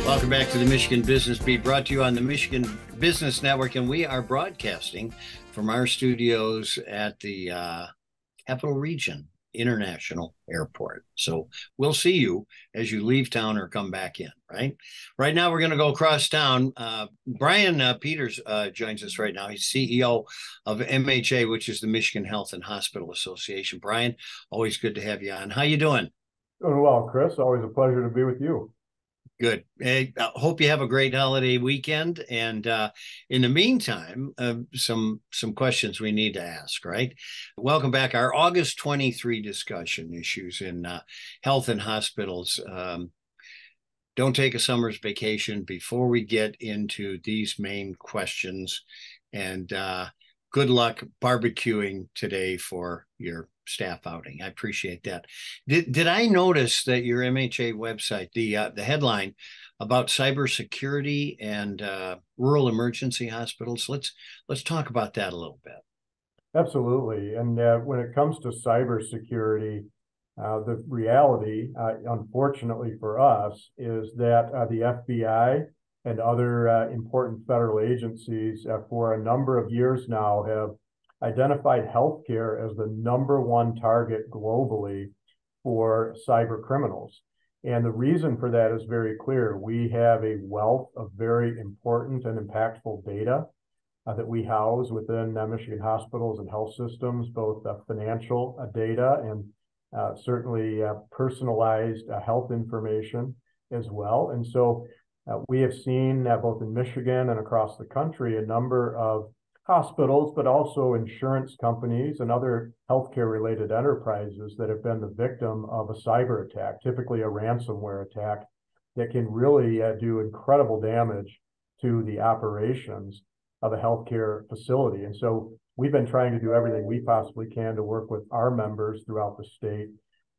Welcome back to the Michigan Business Beat, brought to you on the Michigan Business Network, and we are broadcasting from our studios at the Capital Region International Airport. So we'll see you as you leave town or come back in, right? Right now, we're going to go across town. Brian Peters joins us right now. He's CEO of MHA, which is the Michigan Health and Hospital Association. Brian, always good to have you on. How you doing? Doing well, Chris. Always a pleasure to be with you. Good. Hey, I hope you have a great holiday weekend. And in the meantime, some questions we need to ask, right? Welcome back. Our August 23 discussion, issues in health and hospitals. Don't take a summer's vacation before we get into these main questions. And good luck barbecuing today for your staff outing. I appreciate that. Did I notice that your MHA website, the headline about cybersecurity and rural emergency hospitals? Let's talk about that a little bit. Absolutely. And when it comes to cybersecurity, the reality, unfortunately for us, is that the FBI and other important federal agencies for a number of years now have identified healthcare as the #1 target globally for cyber criminals. And the reason for that is very clear. We have a wealth of very important and impactful data that we house within Michigan hospitals and health systems, both financial data and certainly personalized health information as well. And so we have seen both in Michigan and across the country a number of hospitals, but also insurance companies and other healthcare related enterprises that have been the victim of a cyber attack, typically a ransomware attack that can really do incredible damage to the operations of a healthcare facility. And so we've been trying to do everything we possibly can to work with our members throughout the state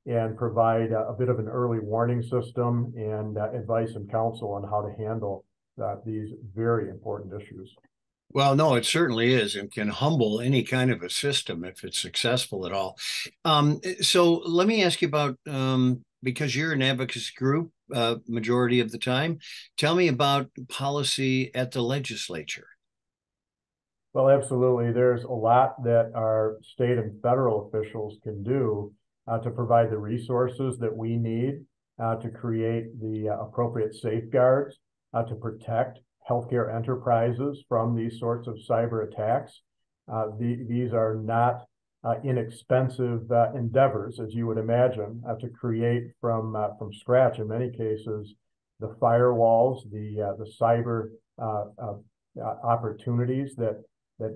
and provide a bit of an early warning system and advice and counsel on how to handle these very important issues. Well, no, it certainly is, and can humble any kind of a system if it's successful at all. So let me ask you about, because you're an advocacy group majority of the time, tell me about policy at the legislature. Well, absolutely. There's a lot that our state and federal officials can do to provide the resources that we need to create the appropriate safeguards to protect healthcare enterprises from these sorts of cyber attacks. These are not inexpensive endeavors, as you would imagine, to create from scratch. In many cases, the firewalls, the cyber opportunities that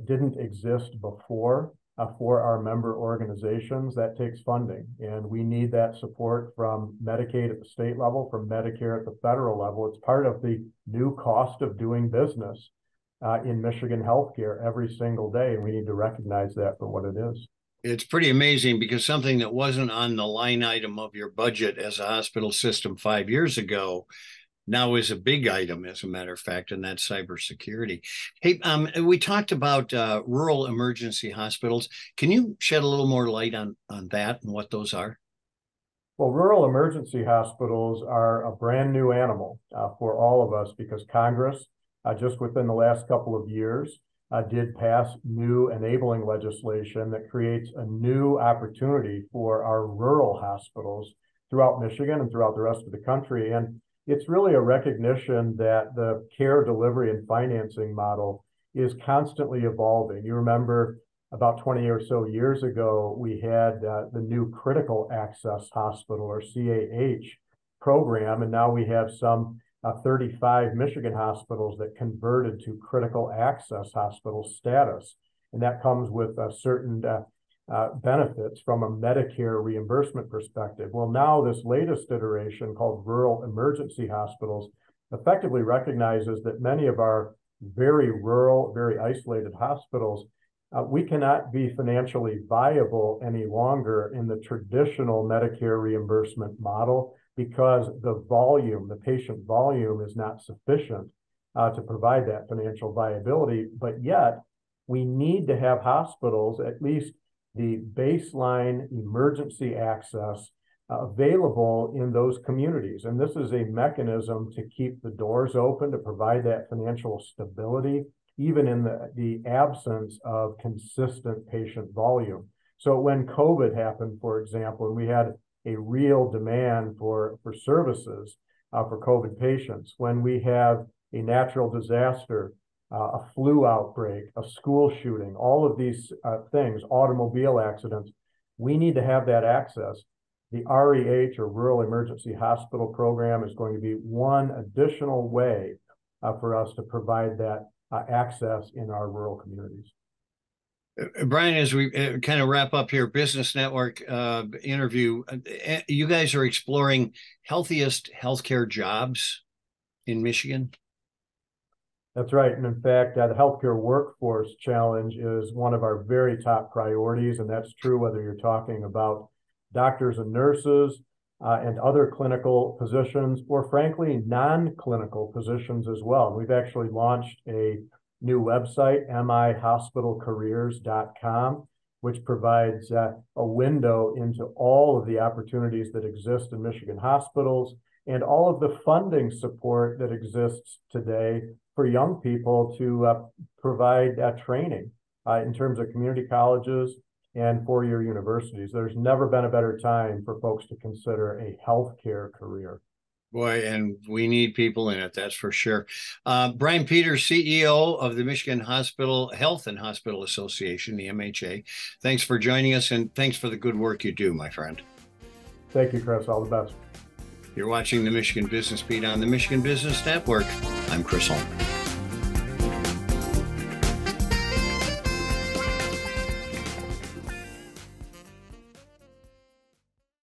didn't exist before for our member organizations, that takes funding. And we need that support from Medicaid at the state level, from Medicare at the federal level. It's part of the new cost of doing business in Michigan healthcare every single day. And we need to recognize that for what it is. It's pretty amazing because something that wasn't on the line item of your budget as a hospital system 5 years ago now is a big item, as a matter of fact, and that's cybersecurity. Hey, we talked about rural emergency hospitals. Can you shed a little more light on that and what those are? Well, rural emergency hospitals are a brand new animal for all of us because Congress, just within the last couple of years, did pass new enabling legislation that creates a new opportunity for our rural hospitals throughout Michigan and throughout the rest of the country. And it's really a recognition that the care delivery and financing model is constantly evolving. You remember about 20 or so years ago, we had the new Critical Access Hospital, or CAH program, and now we have some 35 Michigan hospitals that converted to Critical Access Hospital status. And that comes with certain benefits from a Medicare reimbursement perspective. Well, now this latest iteration called Rural Emergency Hospitals effectively recognizes that many of our very rural, very isolated hospitals, we cannot be financially viable any longer in the traditional Medicare reimbursement model because the volume, the patient volume is not sufficient to provide that financial viability. But yet we need to have hospitals, at least the baseline emergency access available in those communities. And this is a mechanism to keep the doors open, to provide that financial stability, even in the absence of consistent patient volume. So when COVID happened, for example, and we had a real demand for services for COVID patients, when we have a natural disaster, a flu outbreak, a school shooting, all of these things, automobile accidents, we need to have that access. The REH, or Rural Emergency Hospital Program, is going to be one additional way for us to provide that access in our rural communities. Brian, as we kind of wrap up here, Business Network interview, you guys are exploring healthiest healthcare jobs in Michigan? That's right. And in fact, the healthcare workforce challenge is one of our very top priorities. And that's true whether you're talking about doctors and nurses and other clinical positions, or frankly, non-clinical positions as well. And we've actually launched a new website, mihospitalcareers.com, which provides a window into all of the opportunities that exist in Michigan hospitals and all of the funding support that exists today for young people to provide training in terms of community colleges and four-year universities. There's never been a better time for folks to consider a healthcare career. Boy, and we need people in it, that's for sure. Brian Peters, CEO of the Michigan Hospital Health and Hospital Association, the MHA. Thanks for joining us, and thanks for the good work you do, my friend. Thank you, Chris. All the best. You're watching the Michigan Business Beat on the Michigan Business Network. I'm Chris Holman.